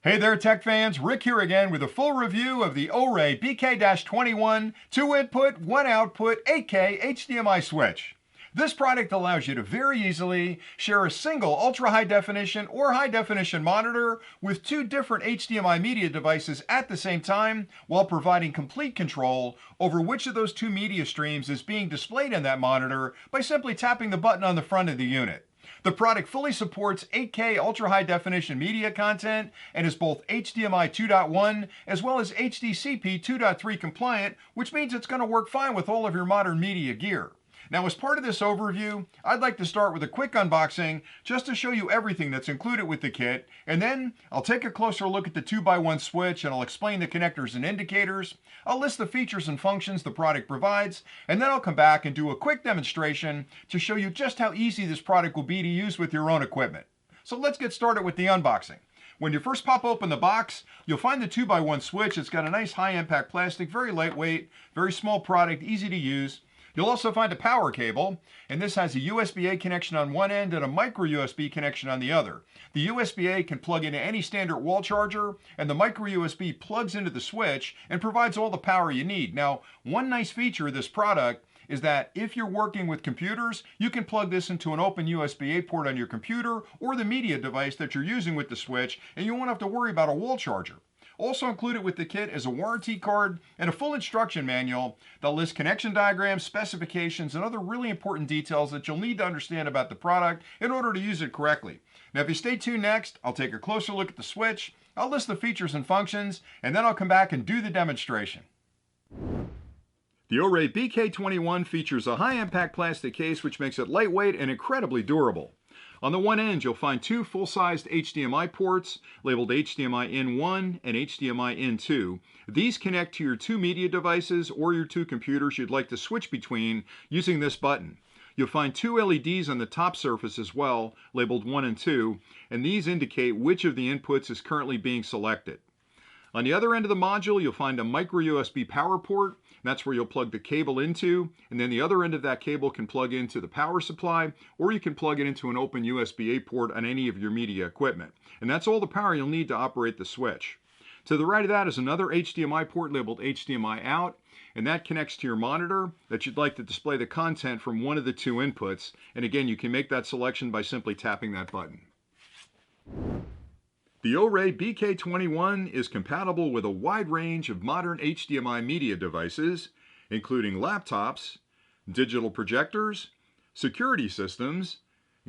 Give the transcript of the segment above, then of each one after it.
Hey there, tech fans. Rick here again with a full review of the Orei BK-21 2 input, 1 output 8K HDMI switch. This product allows you to very easily share a single ultra high definition or high definition monitor with two different HDMI media devices at the same time, while providing complete control over which of those two media streams is being displayed in that monitor by simply tapping the button on the front of the unit. The product fully supports 8K ultra high definition media content and is both HDMI 2.1 as well as HDCP 2.3 compliant, which means it's going to work fine with all of your modern media gear. Now, as part of this overview, I'd like to start with a quick unboxing just to show you everything that's included with the kit, and then I'll take a closer look at the 2x1 switch and I'll explain the connectors and indicators. I'll list the features and functions the product provides, and then I'll come back and do a quick demonstration to show you just how easy this product will be to use with your own equipment. So let's get started with the unboxing. When you first pop open the box, you'll find the 2x1 switch. It's got a nice high impact plastic, very lightweight, very small product, easy to use. You'll also find a power cable, and this has a USB-A connection on one end and a micro USB connection on the other. The USB-A can plug into any standard wall charger, and the micro USB plugs into the switch and provides all the power you need. Now, one nice feature of this product is that if you're working with computers, you can plug this into an open USB-A port on your computer or the media device that you're using with the switch, and you won't have to worry about a wall charger. Also included with the kit is a warranty card and a full instruction manual that lists connection diagrams, specifications, and other really important details that you'll need to understand about the product in order to use it correctly. Now, if you stay tuned next, I'll take a closer look at the switch, I'll list the features and functions, and then I'll come back and do the demonstration. The Orei BK-21 features a high-impact plastic case which makes it lightweight and incredibly durable. On the one end, you'll find two full-sized HDMI ports labeled HDMI in1 and HDMI in2. These connect to your two media devices or your two computers you'd like to switch between using this button. You'll find two LEDs on the top surface as well, labeled 1 and 2, and these indicate which of the inputs is currently being selected. On the other end of the module, you'll find a micro USB power port. That's where you'll plug the cable into, and then the other end of that cable can plug into the power supply, or you can plug it into an open USB-A port on any of your media equipment. And that's all the power you'll need to operate the switch. To the right of that is another HDMI port labeled HDMI out, and that connects to your monitor that you'd like to display the content from one of the two inputs. And again, you can make that selection by simply tapping that button. The Orei BK-21 is compatible with a wide range of modern HDMI media devices, including laptops, digital projectors, security systems,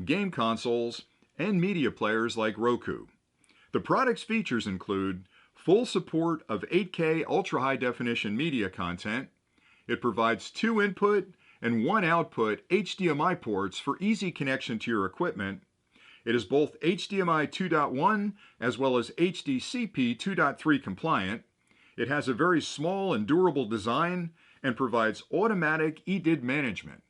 game consoles, and media players like Roku. The product's features include full support of 8K ultra high definition media content. It provides 2 input and 1 output HDMI ports for easy connection to your equipment. It is both HDMI 2.1 as well as HDCP 2.3 compliant. It has a very small and durable design and provides automatic EDID management.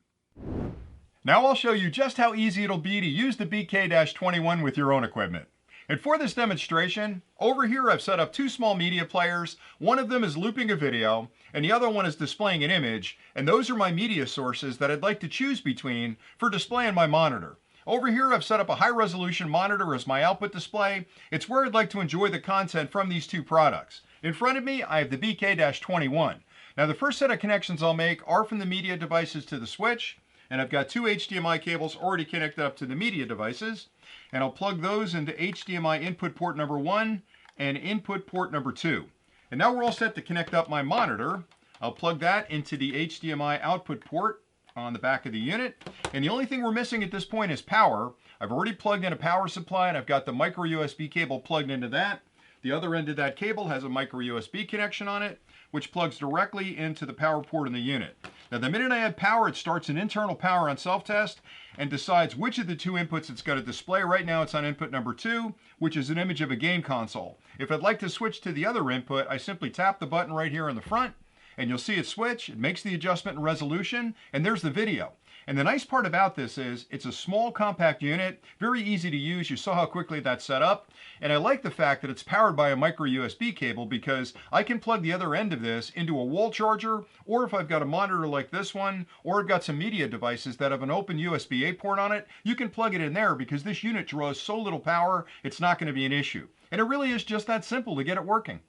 Now I'll show you just how easy it'll be to use the BK-21 with your own equipment. And for this demonstration, over here I've set up two small media players. One of them is looping a video, and the other one is displaying an image, and those are my media sources that I'd like to choose between for display on my monitor. Over here, I've set up a high-resolution monitor as my output display. It's where I'd like to enjoy the content from these two products. In front of me, I have the BK-21. Now, the first set of connections I'll make are from the media devices to the switch, and I've got two HDMI cables already connected up to the media devices, and I'll plug those into HDMI input port number 1 and input port number 2. And now we're all set to connect up my monitor. I'll plug that into the HDMI output port on the back of the unit, and the only thing we're missing at this point is power. I've already plugged in a power supply, and I've got the micro USB cable plugged into that. The other end of that cable has a micro USB connection on it, which plugs directly into the power port in the unit. Now, the minute I add power, it starts an internal power on self-test and decides which of the two inputs it's going to display. Right now it's on input number 2, which is an image of a game console. If I'd like to switch to the other input, I simply tap the button right here in the front, and you'll see it switch. It makes the adjustment in resolution, and there's the video. And the nice part about this is it's a small compact unit, very easy to use. You saw how quickly that's set up. And I like the fact that it's powered by a micro USB cable because I can plug the other end of this into a wall charger, or if I've got a monitor like this one, or I've got some media devices that have an open USB-A port on it, you can plug it in there because this unit draws so little power, it's not going to be an issue. And it really is just that simple to get it working.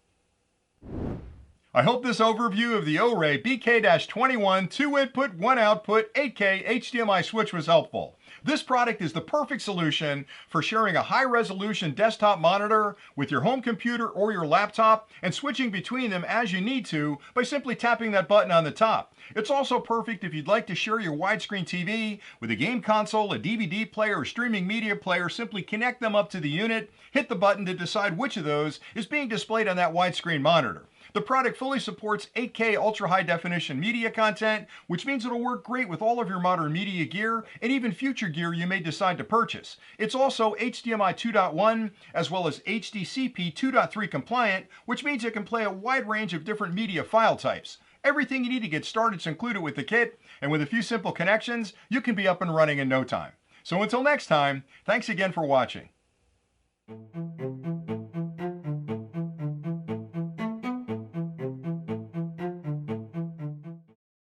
I hope this overview of the Orei BK-21 2 input, 1 output 8K HDMI switch was helpful. This product is the perfect solution for sharing a high-resolution desktop monitor with your home computer or your laptop and switching between them as you need to by simply tapping that button on the top. It's also perfect if you'd like to share your widescreen TV with a game console, a DVD player, or streaming media player. Simply connect them up to the unit, hit the button to decide which of those is being displayed on that widescreen monitor. The product fully supports 8K ultra high definition media content, which means it'll work great with all of your modern media gear and even future gear you may decide to purchase. It's also HDMI 2.1 as well as HDCP 2.3 compliant, which means it can play a wide range of different media file types. Everything you need to get started is included with the kit, and with a few simple connections, you can be up and running in no time. So until next time, thanks again for watching.